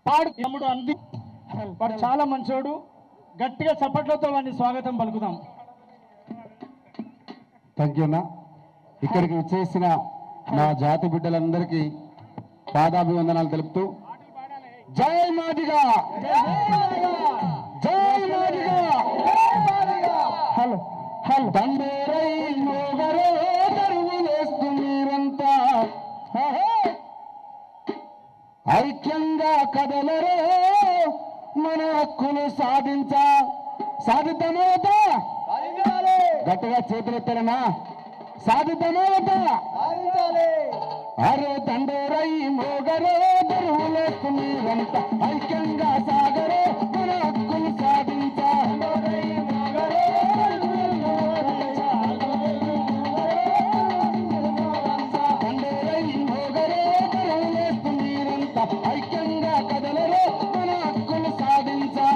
పాడు తమ్ముడు అంది వాడు చాలా మంచోడు. గట్టిగా చప్పట్లతో వాడిని స్వాగతం పలుకుదాం. థ్యాంక్ యూ అన్న. ఇక్కడికి విచ్చేసిన నా జాతి బిడ్డలందరికీ పాదాభివందనాలు తెలుపుతూ జై మాదిగా, జై మాదిగా. హలో హలో దండేరై మోగరే తరువులేస్తూ మీరంతా ఐక్యంగా కదలరే, మన హక్కులు సాధితమవుతా. గట్టిగా చేతులెత్తారనా? సాధితమవుతా. అరే దండోరై మోగరే దరువులేస్తూ మీరంతా ఐక్యంగా సాగరే, మన హక్కులు సాధించా. దండోరై మోగరే దరువులేస్తూ మీరంతా ఐక్యంగా కదలరే, మన హక్కులు సాధించా.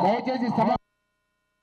దయచేసి